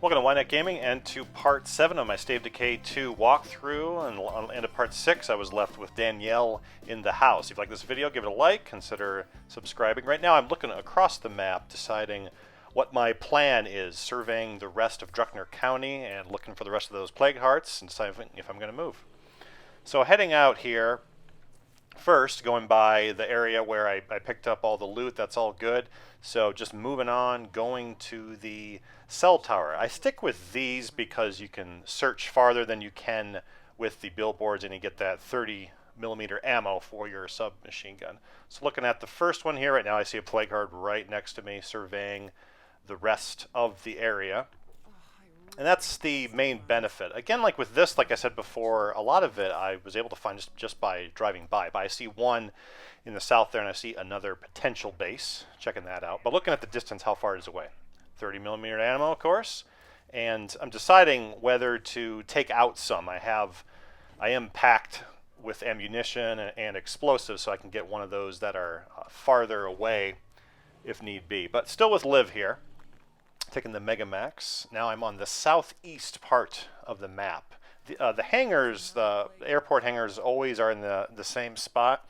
Welcome to Wynette Gaming and to part 7 of my State of Decay 2 walkthrough. And on the end of part 6, I was left with Danielle in the house. If you like this video, give it a like, consider subscribing. Right now I'm looking across the map, deciding what my plan is, surveying the rest of Druckner County and looking for the rest of those plague hearts and deciding if I'm going to move. So heading out here, first going by the area where I picked up all the loot, that's all good. So just moving on, going to the cell tower. I stick with these because you can search farther than you can with the billboards and you get that 30mm ammo for your submachine gun. So looking at the first one here right now, I see a plague heart right next to me surveying the rest of the area. And that's the main benefit. Again, like with this, like I said before, a lot of it I was able to find just by driving by. But I see one in the south there, and I see another potential base. Checking that out. But looking at the distance, how far it is away. 30mm ammo, of course. And I'm deciding whether to take out some. I am packed with ammunition and explosives, so I can get one of those that are farther away if need be. But still with Liv here. Taking the Mega Max. Now I'm on the southeast part of the map. The hangars, the airport hangars always are in the same spot,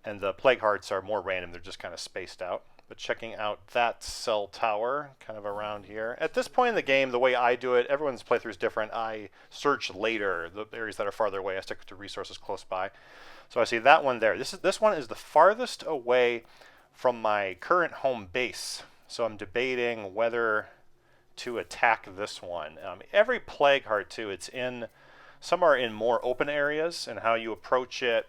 and the plague hearts are more random. They're just kind of spaced out. But checking out that cell tower, kind of around here. At this point in the game, the way I do it, everyone's playthrough is different. I search later the areas that are farther away. I stick to resources close by. So I see that one there. This one is the farthest away from my current home base. So I'm debating whether to attack this one. Every plague heart too, some are in more open areas, and how you approach it.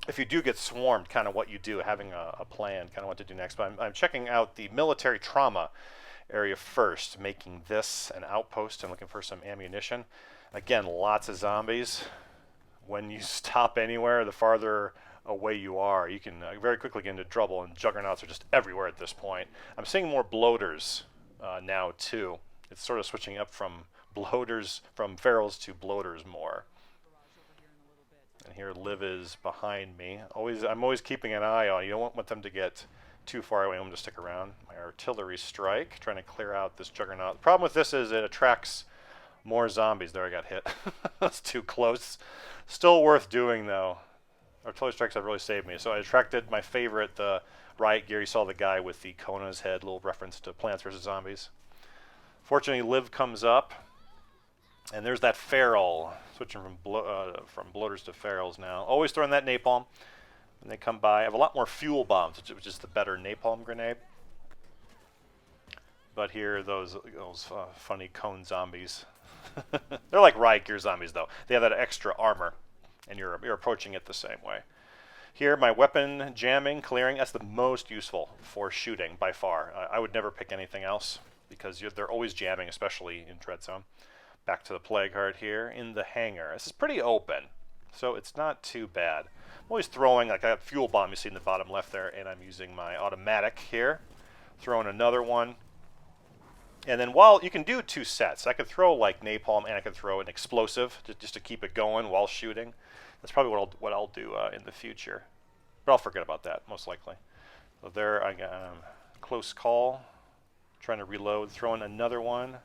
If you do get swarmed, kind of what you do, having a plan, kind of what to do next. But I'm checking out the military trauma area first, making this an outpost and looking for some ammunition. Again, lots of zombies. When you stop anywhere, the farther away you are, you can very quickly get into trouble, and juggernauts are just everywhere at this point. I'm seeing more bloaters now too. It's sort of switching up from bloaters, from ferals to bloaters more. And here Liv is behind me. I'm always keeping an eye on. You don't want them to get too far away. I'm going to stick around. My artillery strike, trying to clear out this juggernaut. The problem with this is it attracts more zombies. There, I got hit. That's too close. Still worth doing though. Artillery strikes have really saved me. So I attracted my favorite, the riot gear. You saw the guy with the cone on his head, little reference to Plants vs. Zombies. Fortunately, Liv comes up, and there's that feral. Switching from bloaters to ferals now. Always throwing that napalm when they come by. I have a lot more fuel bombs, which is the better napalm grenade. But here, those funny cone zombies. They're like riot gear zombies, though. They have that extra armor, and you're approaching it the same way. Here, my weapon jamming, clearing, that's the most useful for shooting by far. I would never pick anything else because they're always jamming, especially in Dread Zone. Back to the plague heart here in the hangar. This is pretty open, so it's not too bad. I'm always throwing, like I have fuel bomb you see in the bottom left there, and I'm using my automatic here. Throwing another one. And then you can do two sets. I could throw like napalm and I could throw an explosive just to keep it going while shooting. That's probably what I'll do in the future. But I'll forget about that, most likely. So there I got close call. Trying to reload, throwing another one.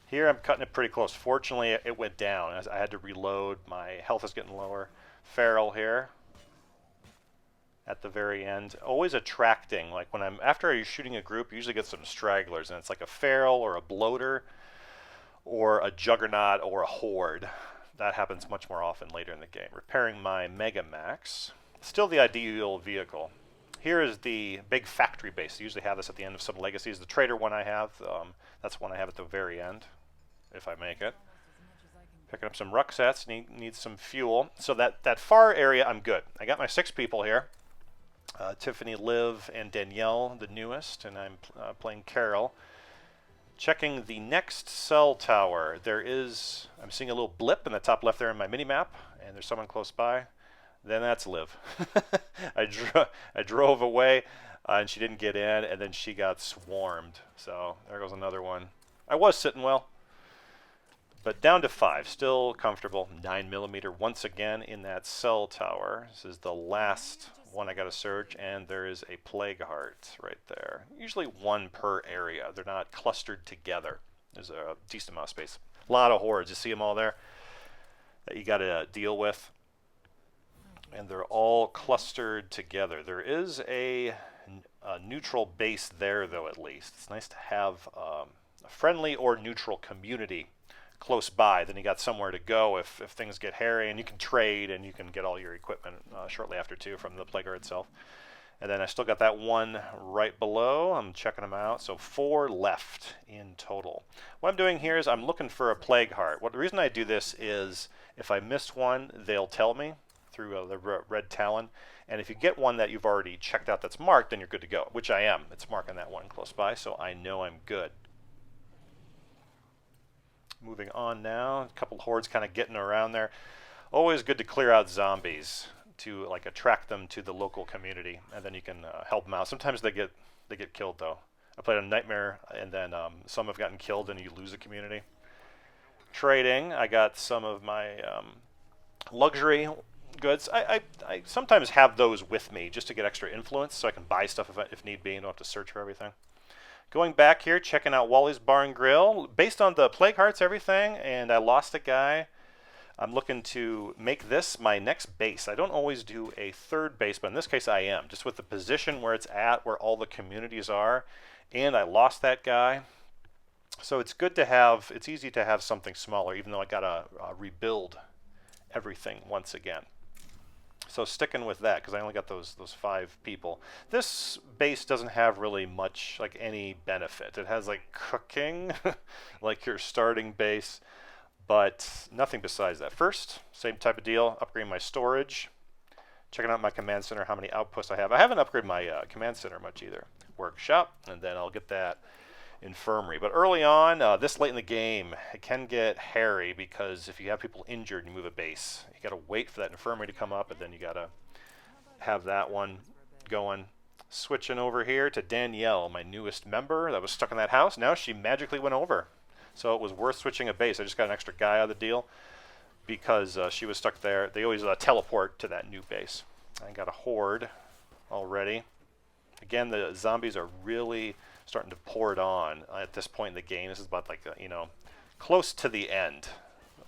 Here I'm cutting it pretty close. Fortunately, it went down as I had to reload. My health is getting lower. Feral here at the very end. Always attracting, like after you're shooting a group, you usually get some stragglers, and it's like a feral or a bloater or a juggernaut or a horde. That happens much more often later in the game. Repairing my Mega Max. Still the ideal vehicle. Here is the big factory base. I usually have this at the end of some legacies. The trader one I have, that's one I have at the very end, if I make it. Picking up some rucksats, need some fuel. So that far area, I'm good. I got my 6 people here. Tiffany, Liv, and Danielle, the newest, and I'm playing Carol. Checking the next cell tower. I'm seeing a little blip in the top left there in my mini-map, and there's someone close by. Then that's Liv. I drove away, and she didn't get in, and then she got swarmed. So there goes another one. I was sitting well, but down to 5. Still comfortable. 9mm once again in that cell tower. This is the last one I got to search, and there is a plague heart right there. Usually one per area. They're not clustered together. There's a decent amount of space. A lot of hordes. You see them all there that you got to deal with. And they're all clustered together. There is a neutral base there, though, at least. It's nice to have a friendly or neutral community close by. Then you got somewhere to go if things get hairy, and you can trade, and you can get all your equipment shortly after, too, from the Plague Guard itself. And then I still got that one right below. I'm checking them out. So 4 left in total. What I'm doing here is I'm looking for a Plague Heart. The reason I do this is if I missed one, they'll tell me through the red talon. And if you get one that you've already checked out that's marked, then you're good to go, which I am. It's marking that one close by, so I know I'm good. Moving on now, a couple hordes kind of getting around there. Always good to clear out zombies to like attract them to the local community, and then you can help them out. Sometimes they get killed though. I played a Nightmare, and then some have gotten killed, and you lose a community. Trading, I got some of my luxury goods. I sometimes have those with me just to get extra influence, so I can buy stuff if need be, and don't have to search for everything. Going back here, checking out Wally's Bar and Grill. Based on the Plague Hearts, everything, and I lost a guy. I'm looking to make this my next base. I don't always do a third base, but in this case I am. Just with the position where it's at, where all the communities are, and I lost that guy. So it's good to have, it's easy to have something smaller, even though I gotta rebuild everything once again. So sticking with that, because I only got those 5 people. This base doesn't have really much, like any benefit. It has like cooking, like your starting base, but nothing besides that. First, same type of deal, upgrading my storage, checking out my command center, how many outposts I have. I haven't upgraded my command center much either. Workshop, and then I'll get that infirmary. But early on, this late in the game, it can get hairy because if you have people injured and you move a base, you got to wait for that infirmary to come up, and then you got to have that one going. Switching over here to Danielle, my newest member that was stuck in that house. Now she magically went over. So it was worth switching a base. I just got an extra guy out of the deal because she was stuck there. They always teleport to that new base. I got a horde already. Again, the zombies are really starting to pour it on at this point in the game. This is about like, close to the end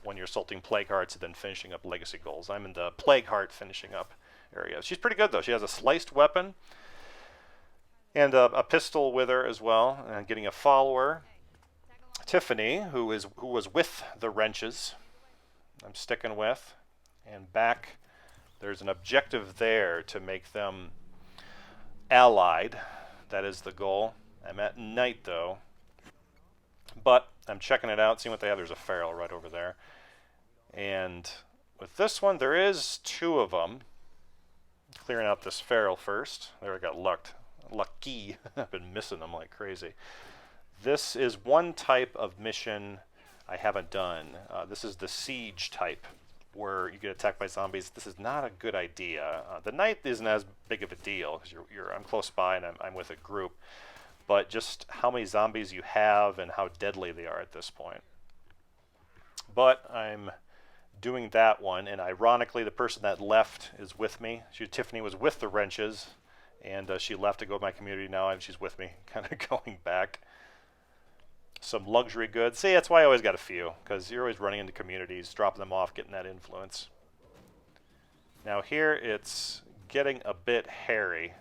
when you're assaulting Plague Hearts and then finishing up legacy goals. I'm in the Plague Heart finishing up area. She's pretty good though. She has a sliced weapon and a pistol with her as well, and getting a follower. Tiffany, who was with the wrenches, I'm sticking with, and back there's an objective there to make them allied. That is the goal. I'm at night though, but I'm checking it out, seeing what they have. There's a feral right over there, and with this one there is 2 of them. Clearing out this feral first. There, I got lucky. I've been missing them like crazy. This is one type of mission I haven't done. This is the siege type, where you get attacked by zombies. This is not a good idea. The night isn't as big of a deal because I'm close by and I'm with a group, but just how many zombies you have and how deadly they are at this point. But I'm doing that one, and ironically, the person that left is with me. Tiffany was with the wrenches, and she left to go to my community now, and she's with me, kind of going back. Some luxury goods. See, that's why I always got a few, because you're always running into communities, dropping them off, getting that influence. Now here it's getting a bit hairy.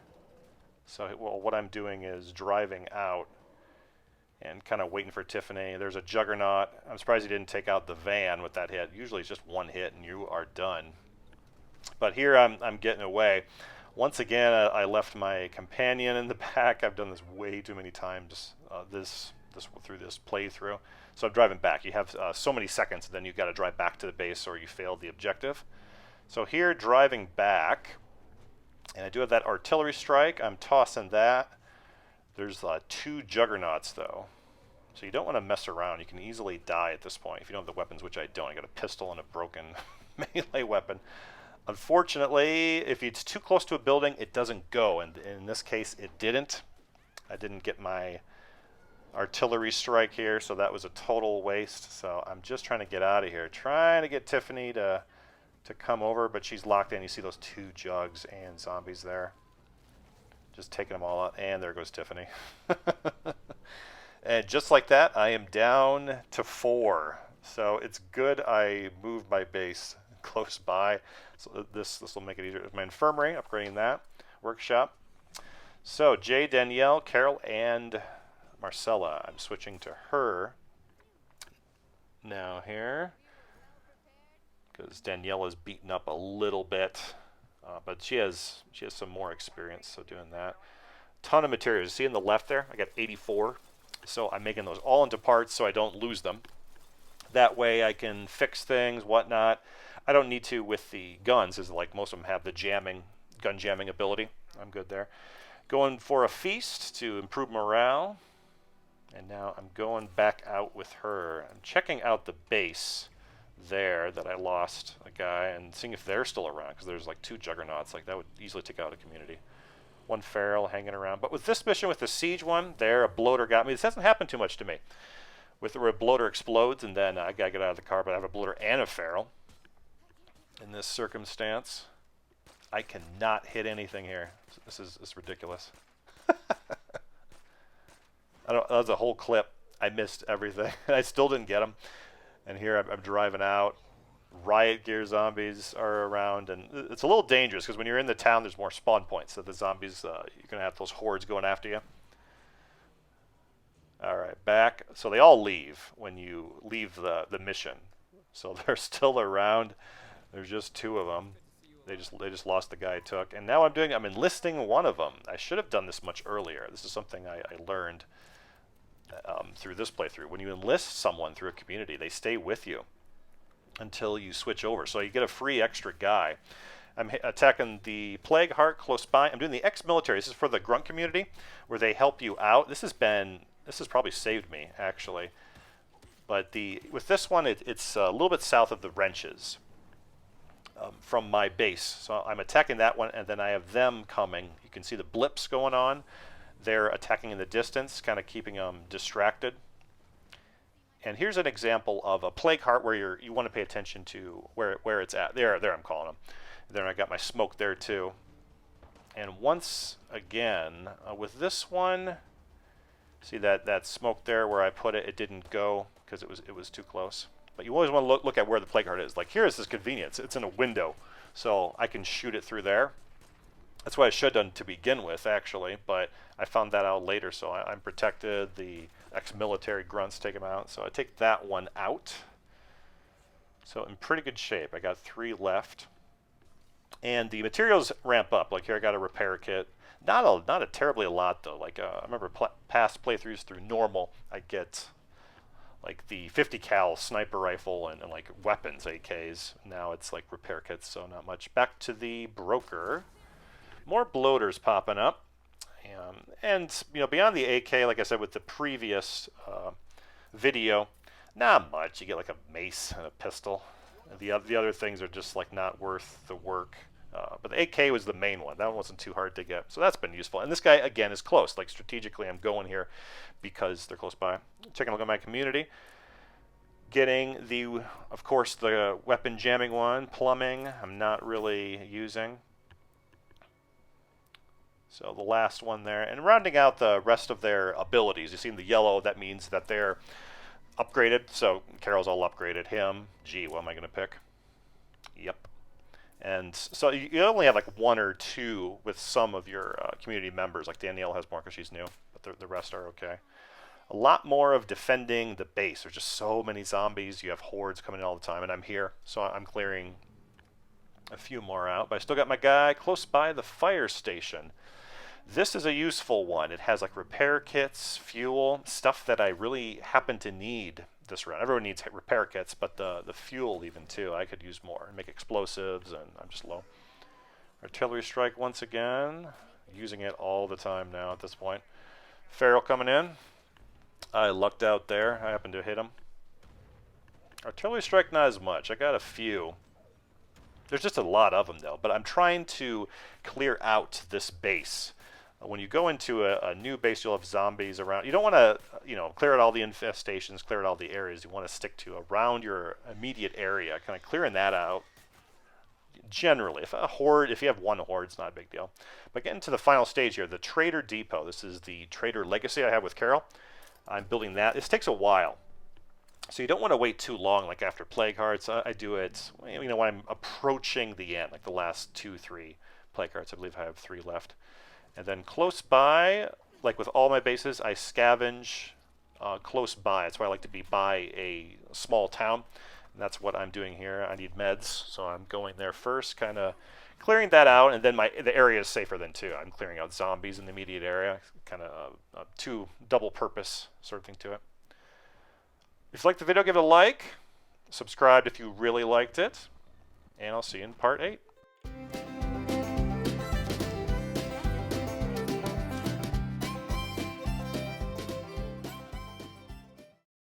So what I'm doing is driving out and kind of waiting for Tiffany. There's a juggernaut. I'm surprised he didn't take out the van with that hit. Usually it's just one hit and you are done. But here I'm getting away. Once again, I left my companion in the back. I've done this way too many times through this playthrough. So I'm driving back. You have so many seconds, then you've got to drive back to the base or you failed the objective. So here, driving back, and I do have that artillery strike. I'm tossing that. There's 2 juggernauts, though. So you don't want to mess around. You can easily die at this point if you don't have the weapons, which I don't. I got a pistol and a broken melee weapon. Unfortunately, if it's too close to a building, it doesn't go. And in this case, it didn't. I didn't get my artillery strike here, so that was a total waste. So I'm just trying to get out of here. Trying to get Tiffany to come over, but she's locked in. You see those 2 jugs and zombies there. Just taking them all out. And there goes Tiffany. And just like that, I am down to 4. So it's good I moved my base close by. So this will make it easier. My infirmary, upgrading that. Workshop. So Jay, Danielle, Carol, and Marcella. I'm switching to her now here because Danielle is beaten up a little bit, but she has some more experience. So doing that. Ton of materials. You see in the left there, I got 84. So I'm making those all into parts so I don't lose them. That way I can fix things, whatnot. I don't need to with the guns, as like most of them have the gun jamming ability. I'm good there. Going for a feast to improve morale. And now I'm going back out with her. I'm checking out the base there that I lost a guy and seeing if they're still around, because there's like 2 juggernauts. Like that would easily take out a community. 1 feral hanging around. But with this mission, with the siege one, there a bloater got me. This hasn't happened too much to me. Where a bloater explodes and then I gotta get out of the car, but I have a bloater and a feral. In this circumstance, I cannot hit anything here. This is ridiculous. That was a whole clip. I missed everything. I still didn't get them. And here I'm driving out. Riot gear zombies are around, and it's a little dangerous because when you're in the town, there's more spawn points. So the zombies, you're gonna have those hordes going after you. All right, back. So they all leave when you leave the mission. So they're still around. There's just 2 of them. They just lost the guy I took, and now I'm enlisting one of them. I should have done this much earlier. This is something I learned through this playthrough. When you enlist someone through a community, they stay with you until you switch over. So you get a free extra guy. I'm attacking the Plague Heart close by. I'm doing the ex-military. This is for the grunt community where they help you out. This has probably saved me actually. But with this one, it's a little bit south of the wrenches from my base. So I'm attacking that one, and then I have them coming. You can see the blips going on. They're attacking in the distance, kind of keeping them distracted. And here's an example of a Plague Heart where you want to pay attention to where it's at. There I'm calling them. Then I got my smoke there too. And once again, with this one, see that smoke there where I put it, it didn't go because it was too close. But you always want to look at where the Plague Heart is. Like here is this convenience. It's in a window, so I can shoot it through there. That's what I should have done to begin with, actually, but I found that out later, so I'm protected. The ex-military grunts take him out, so I take that one out. So in pretty good shape. I got 3 left. And the materials ramp up. Like here I got a repair kit. Not a terribly a lot, though. Like I remember past playthroughs through normal, I get like the 50 cal sniper rifle and like weapons, AKs. Now it's like repair kits, so not much. Back to the broker. More bloaters popping up, and beyond the AK, like I said with the previous video, not much. You get like a mace and a pistol. The other things are just like not worth the work. But the AK was the main one. That one wasn't too hard to get, so that's been useful. And this guy again is close. Like strategically, I'm going here because they're close by. Taking a look at my community. Getting of course, the weapon jamming one, plumbing. I'm not really using. So the last one there, and rounding out the rest of their abilities. You see in the yellow, that means that they're upgraded. So Carol's all upgraded. Him, gee, what am I going to pick? Yep. And so you only have like 1 or 2 with some of your community members. Like Danielle has more because she's new, but the rest are okay. A lot more of defending the base. There's just so many zombies. You have hordes coming in all the time, and I'm here, so I'm clearing a few more out. But I still got my guy close by the fire station. This is a useful one. It has like repair kits, fuel, stuff that I really happen to need this round. Everyone needs repair kits, but the fuel even too. I could use more. Make explosives, and I'm just low. Artillery strike once again. Using it all the time now at this point. Feral coming in. I lucked out there. I happened to hit him. Artillery strike not as much. I got a few. There's just a lot of them though, but I'm trying to clear out this base. When you go into a new base, you'll have zombies around. You don't want to, clear out all the infestations, clear out all the areas. You want to stick to around your immediate area, kind of clearing that out. Generally, if you have 1 horde, it's not a big deal. But getting to the final stage here, the Trader Depot. This is the Trader Legacy I have with Carol. I'm building that. This takes a while. So you don't want to wait too long, like after Plague Hearts. I do it, you know, when I'm approaching the end, like the last 2, 3 Plague Hearts. I believe I have 3 left. And then close by, like with all my bases, I scavenge close by. That's why I like to be by a small town. And that's what I'm doing here. I need meds, so I'm going there first, kind of clearing that out, and then the area is safer then too. I'm clearing out zombies in the immediate area, kind of two double purpose sort of thing to it. If you liked the video, give it a like, subscribe if you really liked it, and I'll see you in part 8.